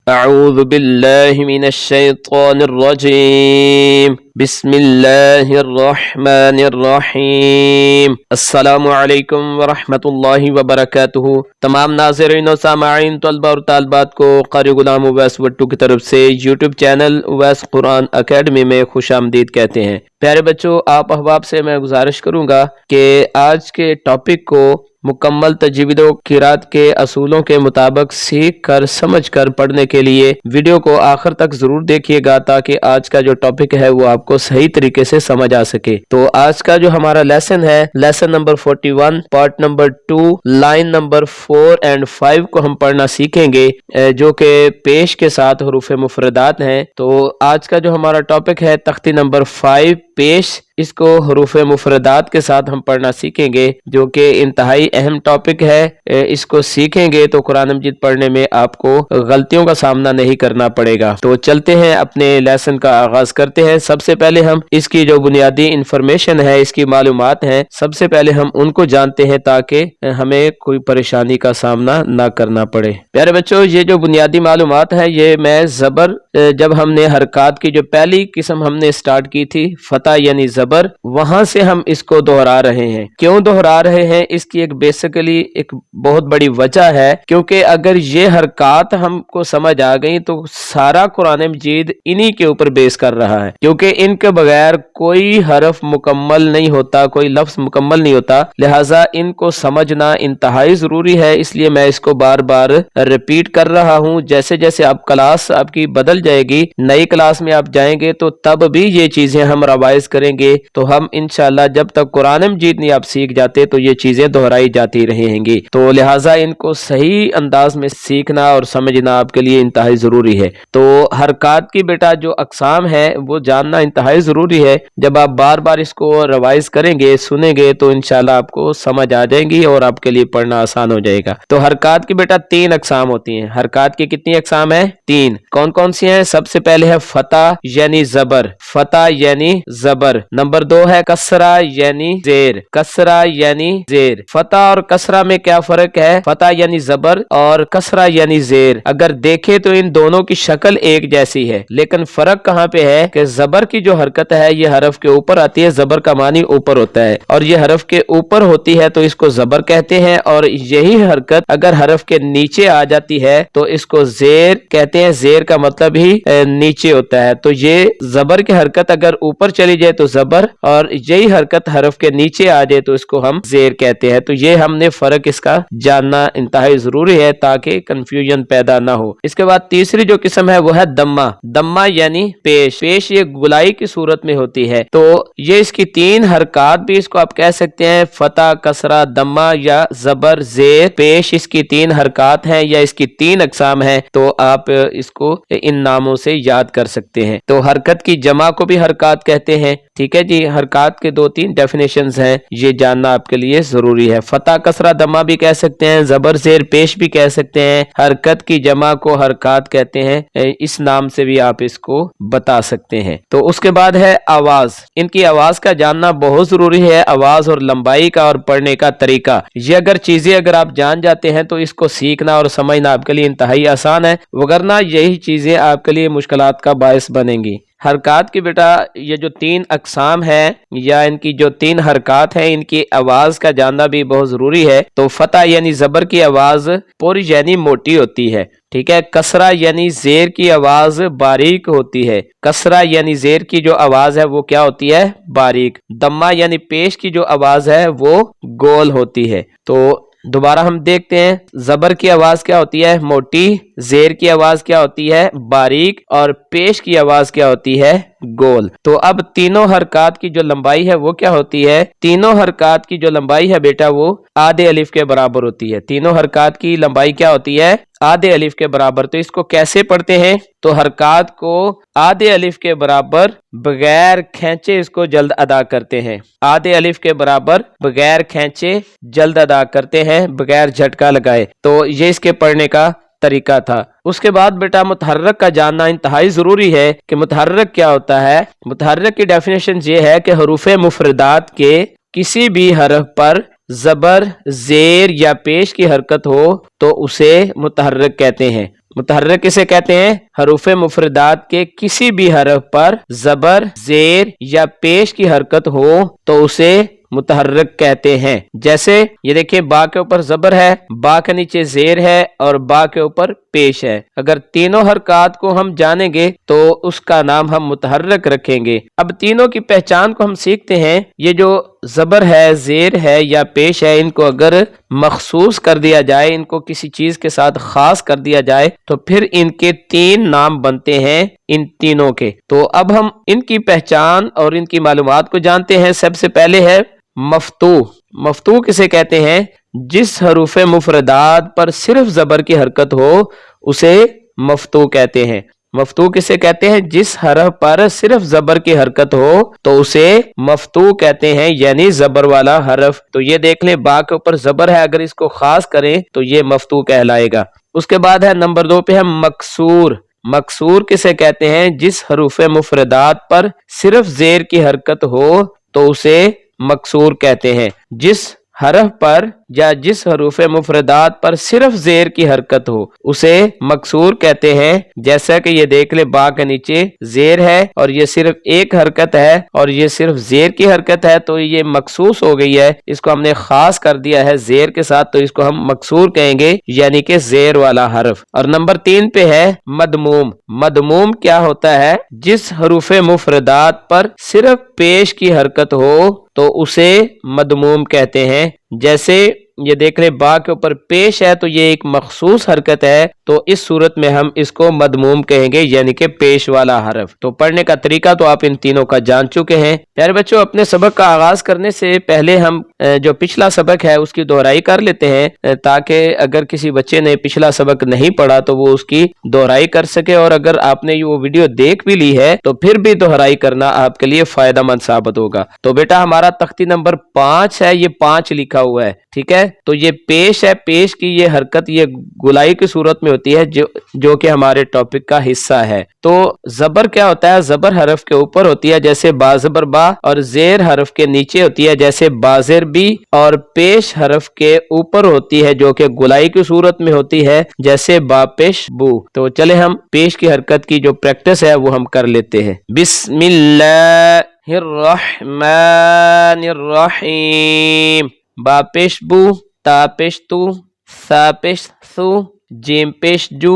اعوذ باللہ من الشیطان الرجیم بسم اللہ الرحمن الرحیم۔ السلام علیکم ورحمۃ اللہ وبرکاتہ۔ تمام ناظرین و سامعین، طلبہ اور طالبات کو قاری غلام اویس وٹو کی طرف سے یوٹیوب چینل اویس قرآن اکیڈمی میں خوش آمدید کہتے ہیں۔ پیارے بچوں، آپ احباب سے میں گزارش کروں گا کہ آج کے ٹاپک کو مکمل تجوید و قرات کے اصولوں کے مطابق سیکھ کر سمجھ کر پڑھنے کے لیے ویڈیو کو آخر تک ضرور دیکھیے گا، تاکہ آج کا جو ٹاپک ہے وہ آپ کو صحیح طریقے سے سمجھ آ سکے۔ تو آج کا جو ہمارا لیسن ہے، lesson number 41 part number 2 line number 4 اور 5 کو ہم پڑھنا سیکھیں گے، جو کہ پیش کے ساتھ حروف مفردات ہیں۔ تو آج کا جو ہمارا ٹاپک ہے تختی نمبر 5 پیش، اس کو حروف مفردات کے ساتھ ہم پڑھنا سیکھیں گے، جو کہ انتہائی اہم ٹاپک ہے۔ اس کو سیکھیں گے تو قرآن مجید پڑھنے میں آپ کو غلطیوں کا سامنا نہیں کرنا پڑے گا۔ تو چلتے ہیں، اپنے لیسن کا آغاز کرتے ہیں۔ سب سے پہلے ہم اس کی جو بنیادی انفارمیشن ہے، اس کی معلومات ہیں، سب سے پہلے ہم ان کو جانتے ہیں تاکہ ہمیں کوئی پریشانی کا سامنا نہ کرنا پڑے۔ پیارے بچوں، یہ جو بنیادی معلومات ہے، یہ میں زبر، جب ہم نے حرکات کی جو پہلی قسم ہم نے سٹارٹ کی تھی، فتح یعنی زبر، وہاں سے ہم اس کو دہرا رہے ہیں۔ کیوں دہرا رہے ہیں؟ اس کی ایک بیسیکلی ایک بہت بڑی وجہ ہے، کیونکہ اگر یہ حرکات ہم کو سمجھ آ گئی تو سارا قرآن مجید انہی کے اوپر بیس کر رہا ہے، کیونکہ ان کے بغیر کوئی حرف مکمل نہیں ہوتا، کوئی لفظ مکمل نہیں ہوتا، لہٰذا ان کو سمجھنا انتہائی ضروری ہے۔ اس لیے میں اس کو بار بار ریپیٹ کر رہا ہوں۔ جیسے جیسے آپ کلاس آپ کی بدل جائے گی، نئی کلاس میں آپ جائیں گے تو تب بھی یہ چیزیں ہم ریوائز کریں گے، تو ہم انشاءاللہ جب تک قرآن مجید نہیں آپ سیکھ جاتے تو یہ چیزیں دہرائی جاتی رہیں گی۔ تو لہٰذا ان کو صحیح انداز میں سیکھنا اور سمجھنا آپ کے لیے انتہائی ضروری ہے۔ تو حرکات کی بیٹا جو اقسام ہے وہ جاننا انتہائی ضروری ہے۔ جب آپ بار بار اس کو ریوائز کریں گے، سنیں گے، تو انشاءاللہ آپ کو سمجھ آ جائیں گی اور آپ کے لیے پڑھنا آسان ہو جائے گا۔ تو حرکات کی بیٹا 3 اقسام ہوتی ہیں۔ حرکات کی کتنی اقسام ہیں؟ 3۔ کون کون سی ہیں؟ سب سے پہلے ہے فتح یعنی زبر، فتح یعنی زبر۔ نمبر 2 ہے کسرہ یعنی زیر، کسرہ یعنی زیر۔ فتح اور کسرہ میں کیا فرق ہے؟ فتح یعنی زبر اور کسرہ یعنی زیر، اگر دیکھیں تو ان دونوں کی شکل ایک جیسی ہے، لیکن فرق کہاں پہ ہے کہ زبر کی جو حرکت ہے یہ حرف کے اوپر آتی ہے، زبر کا معنی اوپر ہوتا ہے، اور یہ حرف کے اوپر ہوتی ہے تو اس کو زبر کہتے ہیں، اور یہی حرکت اگر حرف کے نیچے آ جاتی ہے تو اس کو زیر کہتے ہیں۔ زیر کا مطلب ہی نیچے ہوتا ہے، تو یہ زبر کی حرکت اگر اوپر چلی جائے تو زبر، اور یہی حرکت حرف کے نیچے آ جائے تو اس کو ہم زیر کہتے ہیں۔ تو یہ ہم نے فرق اس کا جاننا انتہائی ضروری ہے تاکہ کنفیوژن پیدا نہ ہو۔ اس کے بعد تیسری جو قسم ہے وہ ہے دمہ، دمہ یعنی پیش، پیش یہ گلائی کی صورت میں ہوتی ہے، تو یہ اس کی 3 حرکات بھی اس کو آپ کہہ سکتے ہیں، فتح، کسرہ، دمہ یا زبر، زیر، پیش، اس کی 3 حرکات ہیں یا اس کی 3 اقسام ہیں، تو آپ اس کو ان ناموں سے یاد کر سکتے ہیں۔ تو حرکت کی جمع کو بھی حرکات کہتے ہیں، ٹھیک ہے جی۔ حرکات کے 2-3 ڈیفینیشنز ہیں، یہ جاننا آپ کے لیے ضروری ہے۔ فتح، کسرہ، دمہ بھی کہہ سکتے ہیں، زبر، زیر، پیش بھی کہہ سکتے ہیں، حرکت کی جمع کو حرکات کہتے ہیں، اس نام سے بھی آپ اس کو بتا سکتے ہیں۔ تو اس کے بعد ہے آواز، ان کی آواز کا جاننا بہت ضروری ہے، آواز اور لمبائی کا اور پڑھنے کا طریقہ، یہ اگر آپ جان جاتے ہیں تو اس کو سیکھنا اور سمجھنا آپ کے لیے انتہائی آسان ہے، وگرنہ یہی چیزیں آپ کے لیے مشکلات کا باعث بنیں گی۔ حرکات کی بیٹا یہ جو 3 اقسام ہیں یا ان کی جو 3 حرکات ہیں، ان کی آواز کا جاننا بھی بہت ضروری ہے۔ تو فتح یعنی زبر کی آواز پوری یعنی موٹی ہوتی ہے، ٹھیک ہے۔ کسرہ یعنی زیر کی آواز باریک ہوتی ہے، کسرہ یعنی زیر کی جو آواز ہے وہ کیا ہوتی ہے؟ باریک۔ دمہ یعنی پیش کی جو آواز ہے وہ گول ہوتی ہے۔ تو دوبارہ ہم دیکھتے ہیں، زبر کی آواز کیا ہوتی ہے؟ موٹی، زیر کی آواز کیا ہوتی ہے؟ باریک، اور پیش کی آواز کیا ہوتی ہے؟ گول۔ تو اب تینوں حرکات کی جو لمبائی ہے وہ کیا ہوتی ہے؟ تینوں حرکات کی جو لمبائی ہے بیٹا وہ آدھے الف کے برابر ہوتی ہے۔ تینوں حرکات کی لمبائی کیا ہوتی ہے؟ آدھے الف کے برابر۔ تو اس کو کیسے پڑھتے ہیں؟ تو حرکات کو آدھے الف کے برابر بغیر کھینچے اس کو جلد ادا کرتے ہیں، آدھے الف کے برابر بغیر کھینچے جلد ادا کرتے ہیں، بغیر جھٹکا لگائے۔ تو یہ اس کے پڑھنے کا طریقہ تھا۔ اس کے بعد بیٹا متحرک کا جاننا انتہائی ضروری ہے کہ متحرک کیا ہوتا ہے۔ متحرک کی ڈیفینیشن یہ ہے کہ حروف مفردات کے کسی بھی حرف پر زبر، زیر یا پیش کی حرکت ہو تو اسے متحرک کہتے ہیں۔ متحرک کسے کہتے ہیں؟ حروف مفردات کے کسی بھی حرف پر زبر، زیر یا پیش کی حرکت ہو تو اسے متحرک کہتے ہیں۔ جیسے یہ دیکھیں با کے اوپر زبر ہے، با کے نیچے زیر ہے اور با کے اوپر پیش ہے۔ اگر تینوں حرکات کو ہم جانیں گے تو اس کا نام ہم متحرک رکھیں گے۔ اب تینوں کی پہچان کو ہم سیکھتے ہیں۔ یہ جو زبر ہے، زیر ہے یا پیش ہے، ان کو اگر مخصوص کر دیا جائے، ان کو کسی چیز کے ساتھ خاص کر دیا جائے تو پھر ان کے تین نام بنتے ہیں ان تینوں کے۔ تو اب ہم ان کی پہچان اور ان کی معلومات کو جانتے ہیں۔ سب سے پہلے ہے مفتوح۔ مفتوح کسے کہتے ہیں؟ جس حروف مفردات پر صرف زبر کی حرکت ہو اسے مفتوح کہتے ہیں۔ مفتوح کسے کہتے ہیں؟ جس حرف پر صرف زبر کی حرکت ہو تو اسے مفتوح کہتے ہیں، یعنی زبر والا حرف۔ تو یہ دیکھ لیں با کے اوپر زبر ہے، اگر اس کو خاص کریں تو یہ مفتوح کہلائے گا۔ اس کے بعد ہے نمبر 2 پہ ہے مکسور۔ مکسور کسے کہتے ہیں؟ جس حروف مفردات پر صرف زیر کی حرکت ہو تو اسے مکسور کہتے ہیں۔ جس حرف پر یا جس حروف مفردات پر صرف زیر کی حرکت ہو اسے مکسور کہتے ہیں۔ جیسا کہ یہ دیکھ لے با کے نیچے زیر ہے اور یہ صرف ایک حرکت ہے اور یہ صرف زیر کی حرکت ہے تو یہ مخصوص ہو گئی ہے، اس کو ہم نے خاص کر دیا ہے زیر کے ساتھ، تو اس کو ہم مکسور کہیں گے، یعنی کہ زیر والا حرف۔ اور نمبر 3 پہ ہے مدموم۔ مدموم کیا ہوتا ہے؟ جس حروف مفردات پر صرف پیش کی حرکت ہو تو اسے مدموم کہتے ہیں۔ جیسے یہ دیکھ رہے با کے اوپر پیش ہے تو یہ ایک مخصوص حرکت ہے، تو اس صورت میں ہم اس کو مدموم کہیں گے، یعنی کہ پیش والا حرف۔ تو پڑھنے کا طریقہ تو آپ ان تینوں کا جان چکے ہیں۔ پیارے بچوں، اپنے سبق کا آغاز کرنے سے پہلے ہم جو پچھلا سبق ہے اس کی دہرائی کر لیتے ہیں، تاکہ اگر کسی بچے نے پچھلا سبق نہیں پڑھا تو وہ اس کی دہرائی کر سکے، اور اگر آپ نے وہ ویڈیو دیکھ بھی لی ہے تو پھر بھی دہرائی کرنا آپ کے لیے فائدہ مند ثابت ہوگا۔ تو بیٹا ہمارا تختی نمبر 5 ہے، یہ 5 لکھا ہوا ہے، ٹھیک ہے؟ تو یہ پیش ہے، پیش کی یہ حرکت یہ گولائی کی صورت میں ہوتی ہے جو کہ ہمارے ٹاپک کا حصہ ہے۔ تو زبر کیا ہوتا ہے؟ زبر حرف کے اوپر ہوتی ہے جیسے با زبر با، اور زیر حرف کے نیچے ہوتی ہے جیسے با زیر بی، اور پیش حرف کے اوپر ہوتی ہے جو کہ گولائی کی صورت میں ہوتی ہے جیسے با پیش بو۔ تو چلے ہم پیش کی حرکت کی جو پریکٹس ہے وہ ہم کر لیتے ہیں۔ بسم اللہ الرحمن الرحیم۔ با پیش بو، تا پیش تو، سا پیش سو، جیم پیش جو،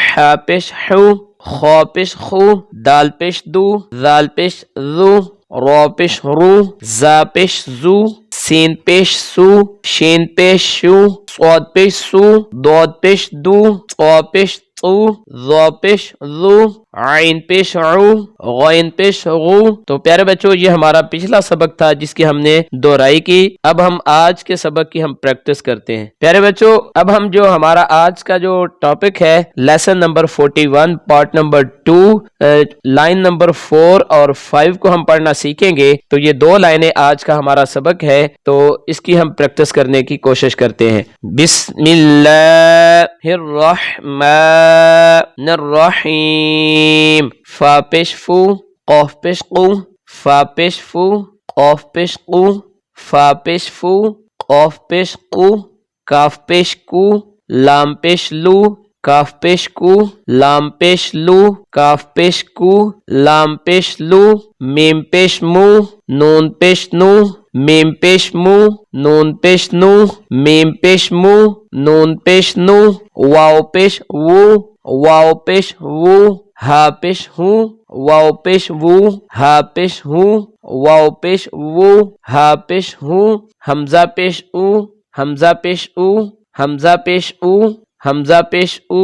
حا پیش حو، خا پیش خو، دال پیش دو، زال پیش زو، را پیش رو، زا پیش زو، سین پیش سو، شین پیش شو، صاد پیش سو، داد پیش دو، طا پیش تو، ذا پیش ذو، عین پیش عو، غین پیش غو۔ تو پیارے بچوں، یہ ہمارا پچھلا سبق تھا جس کی ہم نے دہرائی کی۔ اب ہم آج کے سبق کی ہم پریکٹس کرتے ہیں۔ پیارے بچوں، اب ہم جو ہمارا آج کا جو ٹاپک ہے، lesson number 41 part number 2 line number 4 اور 5 کو ہم پڑھنا سیکھیں گے۔ تو یہ 2 لائنیں آج کا ہمارا سبق ہے، تو اس کی ہم پریکٹس کرنے کی کوشش کرتے ہیں۔ بسم اللہ الرحمن الرحیم۔ فا پیش فو، قاف پیش قو، فا پیش فو، قاف پیش قو، فا پیش فو، قاف پیش قو، کاف پیش کو، لام پیش لو، کاف پیش کو، لام پیش لو، کاف پیش کو، لام پیش لو، میم پیش مو، نون پیش نو، میم پیش مو، نون پیش نو، میم پیش مو، نون پیش نو، واو پیش وو، واو پیش وو، ہا پیش ہو، واو پیش وو، ہا پیش ہو، واو پیش وو، ہا پیش ہو، حمزہ پیش او، حمزہ پیش او، حمزہ پیش او، حمزہ پیش او،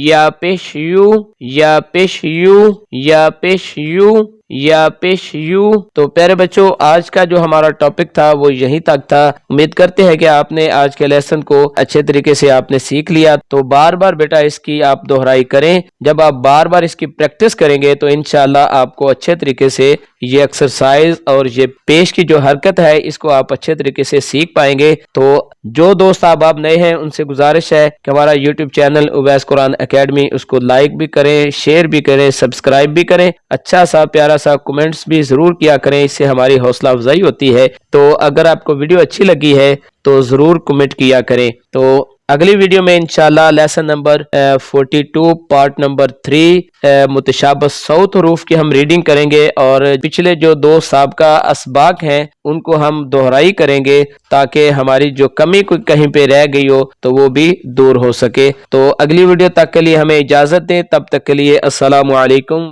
یا پیش یو، یا پیش یو، یا پیش یو، یا پیش یو۔ تو پیارے بچوں، آج کا جو ہمارا ٹاپک تھا وہ یہیں تک تھا۔ امید کرتے ہیں کہ آپ نے آج کے لیسن کو اچھے طریقے سے آپ نے سیکھ لیا۔ تو بار بار بیٹا اس کی آپ دہرائی کریں۔ جب آپ بار بار اس کی پریکٹس کریں گے تو انشاءاللہ آپ کو اچھے طریقے سے یہ ایکسرسائز اور یہ پیش کی جو حرکت ہے اس کو آپ اچھے طریقے سے سیکھ پائیں گے۔ تو جو دوست آپ نئے ہیں ان سے گزارش ہے کہ ہمارا یوٹیوب چینل اویس قرآن اکیڈمی اس کو لائک بھی کریں، شیئر بھی کریں، سبسکرائب بھی کریں، اچھا سا پیارا سا کمنٹس بھی ضرور کیا کریں، اس سے ہماری حوصلہ افزائی ہوتی ہے۔ تو اگر آپ کو ویڈیو اچھی لگی ہے تو ضرور کمنٹ کیا کریں۔ تو اگلی ویڈیو میں انشاءاللہ لیسن نمبر 42 پارٹ نمبر 3 متشابہ صوت حروف کی ہم ریڈنگ کریں گے، اور پچھلے جو 2 سابقہ اسباق ہیں ان کو ہم دہرائی کریں گے تاکہ ہماری جو کمی کہیں پہ رہ گئی ہو تو وہ بھی دور ہو سکے۔ تو اگلی ویڈیو تک کے لیے ہمیں اجازت دیں، تب تک کے لیے السلام علیکم۔